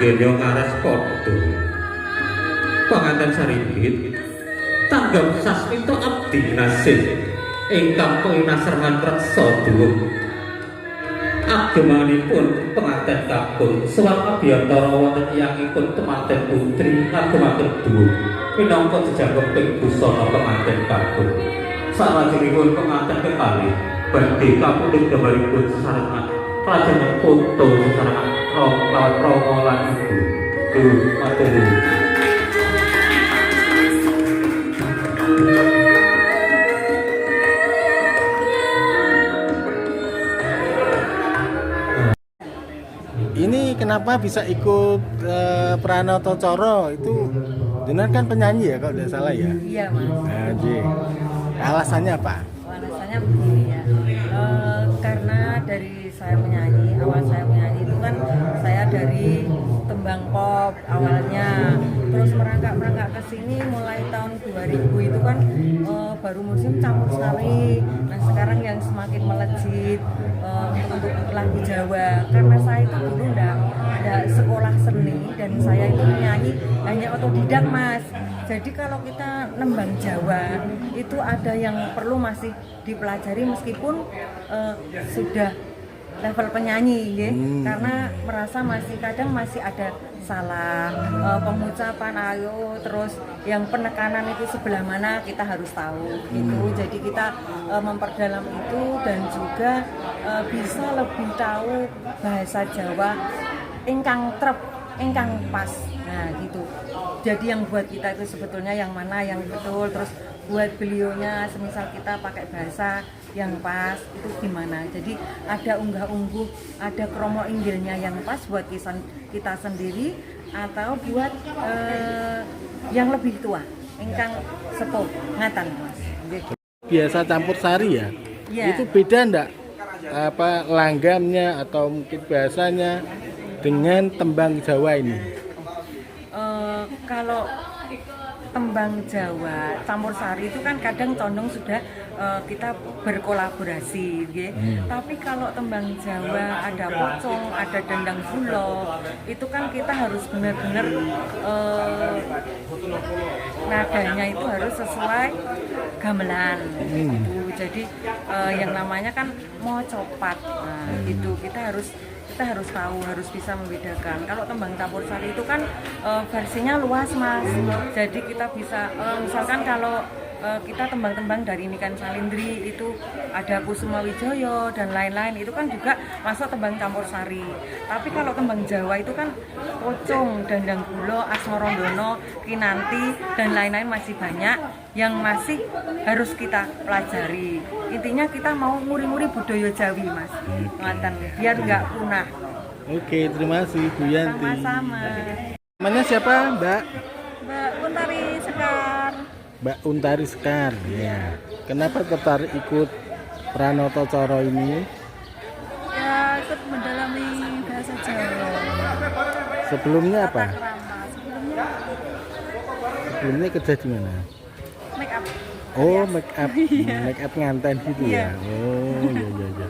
donya ngaras padha. Panganten saripit tanggap sasmita abdi nasih ingkang pinasrengan reksa dhuwur. Agemanipun penganten kakung sewak abiyantara wonten tiyangipun temanten putri ngagemaken dhuwur minangka jejangkep ping busana penganten kakung. Salajengipun penganten kekalih badhe kapundhut gambaripun sesarengan kelajengan foto sesarengan romo lan ibu. Matur nuwun. Ini kenapa bisa ikut Pranoto Coro itu? Jenengan kan penyanyi ya kalau tidak salah ya? Iya mas. Alasannya apa? Alasannya begini ya, karena dari saya menyanyi, awal saya menyanyi itu kan saya dari tembang pop awalnya, terus merangkak ke sini mulai tahun 2000 itu kan baru musim campur sari. Nah sekarang yang semakin melejit untuk lagu Jawa, karena saya itu dulu enggak sekolah seni dan saya itu menyanyi hanya otodidak mas. Jadi kalau kita nembang Jawa itu ada yang perlu masih dipelajari meskipun sudah level penyanyi ya. Karena merasa kadang masih ada salah pengucapan ayo, terus yang penekanan itu sebelah mana kita harus tahu gitu. Jadi kita memperdalam itu dan juga bisa lebih tahu bahasa Jawa ingkang trep, ingkang pas. Nah gitu. Jadi yang buat kita itu sebetulnya yang mana yang betul, terus buat beliaunya semisal kita pakai bahasa yang pas itu gimana. Jadi ada unggah-ungguh, ada kromo inggilnya yang pas buat kita sendiri atau buat yang lebih tua, ingkang sepuh ngatan mas. Biasa campur sari ya? Ya. Itu beda enggak apa langgamnya atau mungkin bahasanya dengan tembang Jawa ini? Kalau tembang Jawa campur sari itu kan kadang condong sudah kita berkolaborasi gitu. Tapi kalau tembang Jawa ada pocong, ada dendang bulo, itu kan kita harus benar-benar nadanya itu harus sesuai gamelan gitu. Jadi yang namanya kan mau copat, nah gitu kita harus tahu, harus bisa membedakan. Kalau tembang campur sari itu kan versinya luas mas, jadi kita bisa misalkan kalau kita tembang-tembang dari Niken Salindri itu ada Kusuma Wijoyo dan lain-lain, itu kan juga masuk tembang campur sari. Tapi kalau tembang Jawa itu kan pocong, dandang bulo, asmorondono, kinanti dan lain-lain masih banyak yang masih harus kita pelajari. Intinya kita mau nguri-nguri budaya Jawi mas, biar nggak punah. Oke, terima kasih Bu Yanti. Sama-sama. Namanya siapa Mbak? Mbak Untari Sekar. Mbak Untari Sekar ya. Kenapa tertarik ikut Pranoto Coro ini? Ya ikut mendalami bahasa Jawa. Sebelumnya apa? Tata krama. Sebelumnya kerja di mana? Make up. Oh, make up. Make up nganten gitu ya. Oh, iya.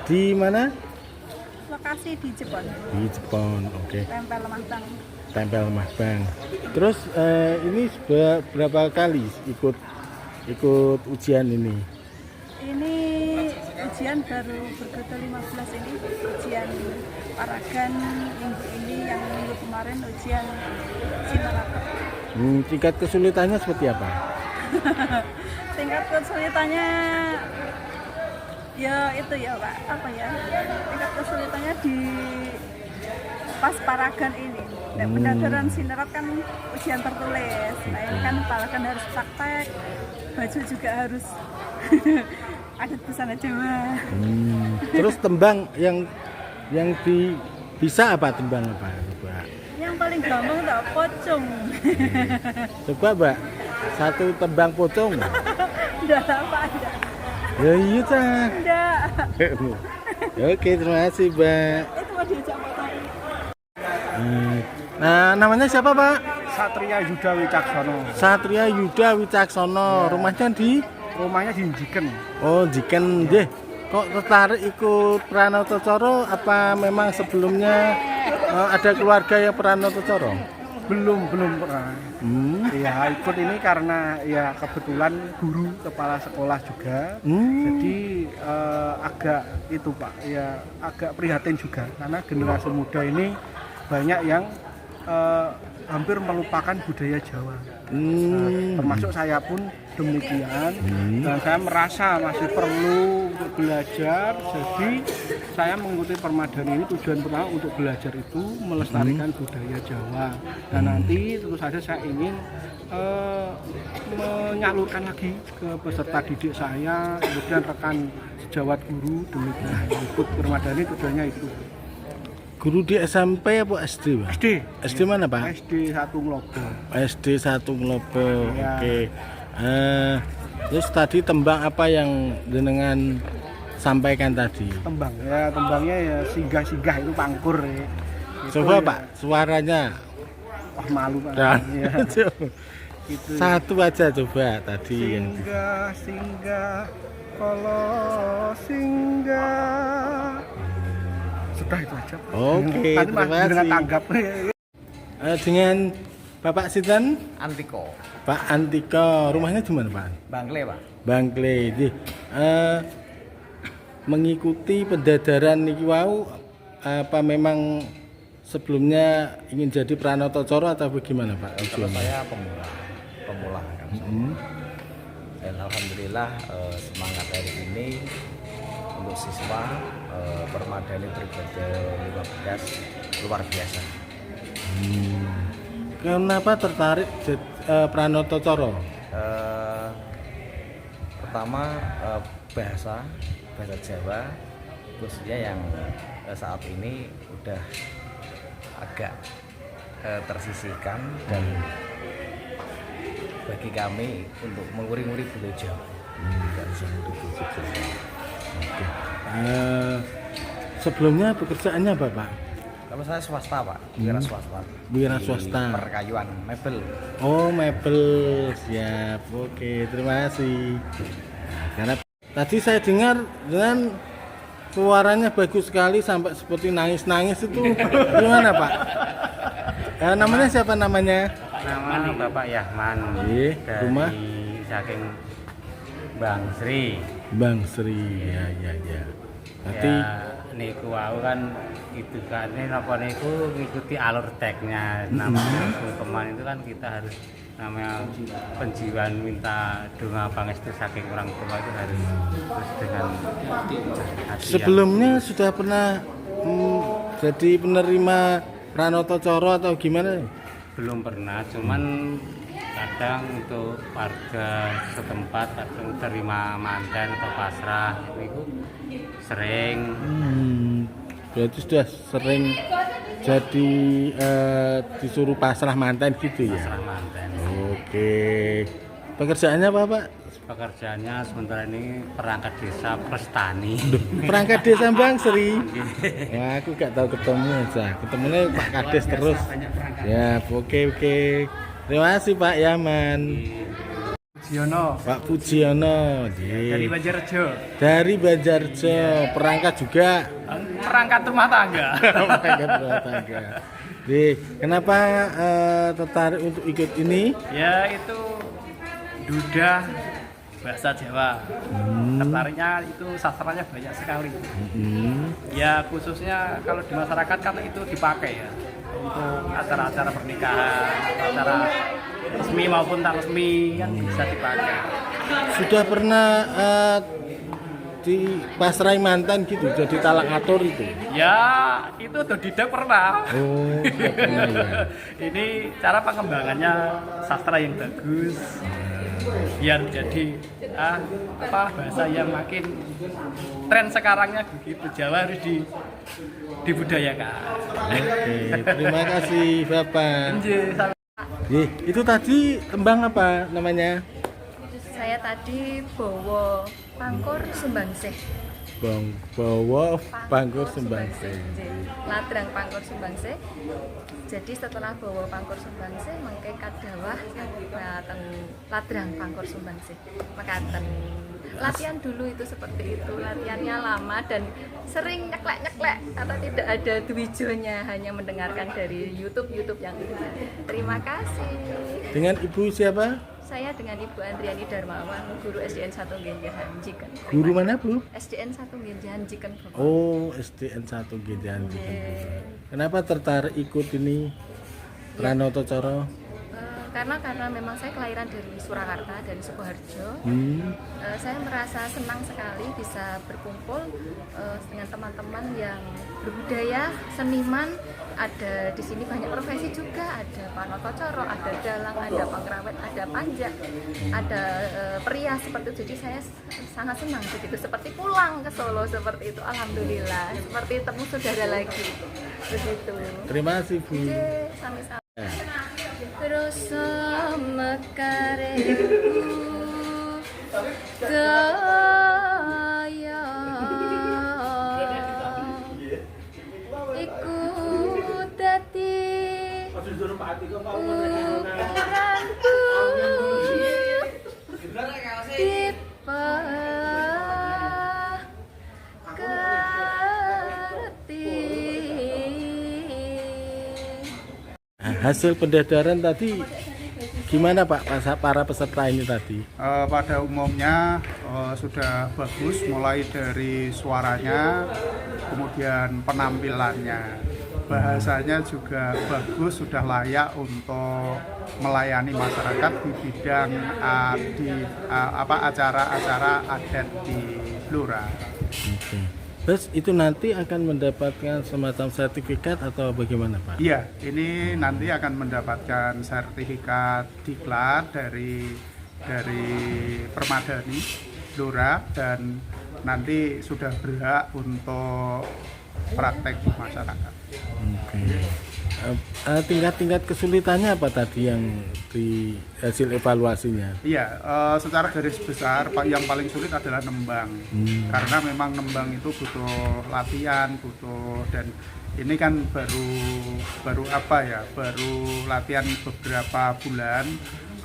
Di mana? Lokasi di Jepang. Di Jepang. Oke. Tempel Lemah. Tempel Mahbang. Terus ini berapa kali ikut ujian ini? Ini ujian baru berkota 15 ini, ujian Paragan minggu ini, yang minggu kemarin ujian Sinarapat. Tingkat kesulitannya seperti apa? Tingkat kesulitannya ya itu ya Pak, apa ya? Tingkat kesulitannya di pas Paragan ini. Benar-benar Sinarat kan ujian tertulis. Nah ini kan Paragan harus praktek, baju juga harus adat busana Jawa. Terus tembang yang bisa apa tembang apa? Coba. Yang paling gampang tak pocong. Coba Mbak, satu tembang pocong. Enggak apa enggak. Ya iya cah. Enggak. Oke, terima kasih Mbak. Itu mau diajak foto. Nah, namanya siapa Pak? Satria Yuda Wicaksono. Satria Yuda Wicaksono. Rumahnya di? Rumahnya di Jiken. Oh, Jiken deh. Kok tertarik ikut Pranoto Coro? Apa memang sebelumnya ada keluarga yang Pranoto Coro? Belum pernah. Hmm. Ya ikut ini karena ya kebetulan guru kepala sekolah juga. Hmm. Jadi agak itu Pak, ya agak prihatin juga karena generasi muda ini banyak yang hampir melupakan budaya Jawa. Termasuk saya pun demikian. Dan saya merasa masih perlu untuk belajar. Jadi saya mengikuti Permadani ini tujuan pertama untuk belajar itu melestarikan budaya Jawa. Dan nanti tentu saja saya ingin menyalurkan lagi ke peserta didik saya, kemudian rekan sejawat guru demikian. Ikut Permadani tujuannya itu. Guru di SMP apa SD, Pak? SD. SD mana, Pak? SD 1 Nglobo. SD 1 Nglobo. Ya. Oke. Terus tadi tembang apa yang jenengan sampaikan tadi? Tembang ya, tembangnya ya singgah-singgah itu pangkur ya. Itu Coba ya, Pak, suaranya. Wah malu Pak. Dan Ya, itu. satu aja coba tadi yang Singgah, kalau singgah. Sudah itu aja. Pak. Oke, Nanti terima Mas dengan kasih. tanggap. dengan Bapak Sinten? Antiko, Pak Antiko. Rumahnya di mana, Pak? Bangkle Pak. Bangkle. Jadi, mengikuti pendadaran niki wau apa memang sebelumnya ingin jadi Pranoto Coro atau bagaimana, Pak? Kalau saya pemula kan. Dan alhamdulillah semangat hari ini untuk siswa Permadani Brigade 15 luar biasa. Kenapa tertarik Pranoto Coro? Pertama bahasa Jawa khususnya yang saat ini udah agak tersisihkan dan bagi kami untuk menguri-nguri budaya Jawa. Sebelumnya pekerjaannya apa, Pak? Kalau saya swasta Pak, wira swasta. Wira Di swasta. Perkayuan mebel. Oh, mebel. Siap. Oke, terima kasih. Karena tadi saya dengar dengan suaranya bagus sekali sampai seperti nangis-nangis itu. Gimana, Pak? Namanya siapa namanya? Nama Bapak Yahman Iya, dari rumah? saking Bang Sri. Bang Sri. Ya. Berarti Niku wau kan itu kan ini napa niku ngikuti alur teknya namanya kemarin itu kan kita harus namanya penjiwan minta donga pangestu saking orang tua itu harus terus dengan hati sebelumnya sudah pernah jadi penerima Pranoto Coro atau gimana? belum pernah, cuman kadang untuk warga setempat kadang terima manten atau pasrah itu sering. Berarti sudah sering jadi disuruh pasrah manten gitu ya? Pasrah manten. Oke. Pekerjaannya apa, Pak? Pekerjaannya sementara ini perangkat desa Prestani. Perangkat desa Bang Sri. Wah, aku gak tahu ketemu aja. Ketemunya Pak Kades terus. Ya, oke. Terima kasih Pak Yaman. Giono Pak Pujiono. dari Banjarjo. Dari Banjarjo. Perangkat juga. Perangkat rumah tangga. Perangkat rumah tangga. Kenapa tertarik untuk ikut ini? Ya itu duda bahasa Jawa. Tertariknya itu sastranya banyak sekali. Ya khususnya kalau di masyarakat kan itu dipakai ya untuk acara-acara pernikahan, acara resmi maupun tak resmi kan bisa dipakai. Sudah pernah di pasrai mantan gitu, jadi talak atur itu? Ya itu tidak pernah. Oh, tidak pernah ya. Ini cara pengembangannya sastra yang bagus. Biar jadi bahasa yang makin tren sekarangnya begitu, Jawa harus dibudayakan. Oke, terima kasih Bapak. Nggih, Itu tadi tembang apa namanya? Saya tadi bawa pangkur sumbangsih. Bang bawa pangkur sumbangsih. Ladrang pangkur sumbangsih. Jadi setelah bawa pangkur sumbangsih mengke kadawah mekaten ladrang pangkur sumbangsih. Mekaten latihan dulu itu seperti itu, latihannya lama dan sering nyeklek atau tidak ada tujuannya, hanya mendengarkan dari YouTube yang itu. Terima kasih. Dengan Ibu siapa? Saya dengan Ibu Andriani Darmawan, guru SDN 1 Genjahan Jiken. Guru mana, Bu? SDN 1 Genjahan Jiken. Oh, SDN 1 Genjahan Jiken. Kenapa tertarik ikut ini Pranoto Coro? Karena memang saya kelahiran dari Surakarta, dari Sukoharjo. Saya merasa senang sekali bisa berkumpul dengan teman-teman yang berbudaya, seniman. Ada di sini banyak profesi juga, ada Pranoto Coro, ada dalang, ada pengrawat, ada panjak, ada pria seperti itu. Jadi saya sangat senang begitu, seperti pulang ke Solo seperti itu. Alhamdulillah, seperti temu saudara lagi begitu. Terima kasih, Bu. Oke, sama-sama. Terus mekareku gaya iku dadi ukuranku tipe Hasil pendadaran tadi gimana Pak para peserta ini tadi? Pada umumnya sudah bagus, mulai dari suaranya, kemudian penampilannya, bahasanya juga bagus, sudah layak untuk melayani masyarakat di bidang acara-acara adat di Blora. Oke. Terus itu nanti akan mendapatkan semacam sertifikat atau bagaimana Pak? Iya, ini nanti akan mendapatkan sertifikat diklat dari Permadani Blora dan nanti sudah berhak untuk praktek di masyarakat. Oke. Tingkat-tingkat kesulitannya apa tadi yang di hasil evaluasinya? Iya, secara garis besar yang paling sulit adalah nembang, karena memang nembang itu butuh latihan, dan ini kan baru latihan beberapa bulan,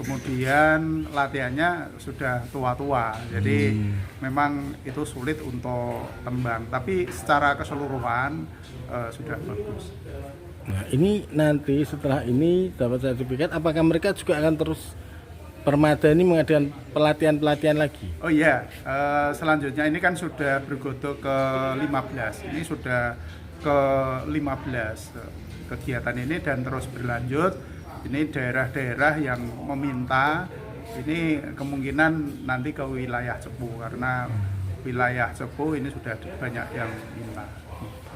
kemudian latihannya sudah tua-tua, jadi memang itu sulit untuk tembang, tapi secara keseluruhan sudah bagus. Nah, ini nanti setelah ini dapat sertifikat, apakah mereka juga akan terus Permadani mengadakan pelatihan-pelatihan lagi? Oh iya, selanjutnya ini kan sudah bergodok ke 15, ini sudah ke 15 kegiatan ini dan terus berlanjut. Ini daerah-daerah yang meminta, ini kemungkinan nanti ke wilayah Cepu, karena wilayah Cepu ini sudah banyak yang minta.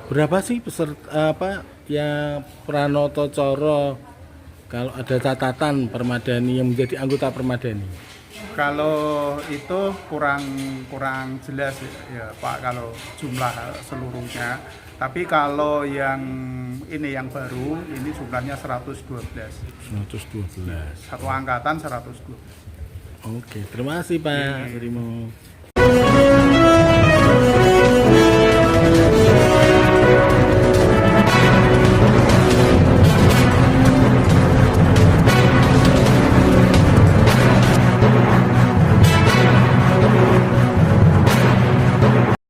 Berapa sih peserta yang Pranoto Coro kalau ada catatan Permadani yang menjadi anggota Permadani? Kalau itu kurang jelas ya Pak, kalau jumlah seluruhnya. Tapi kalau yang ini yang baru ini jumlahnya 112. 112. Satu angkatan 112. Oke, terima kasih Pak Rimo.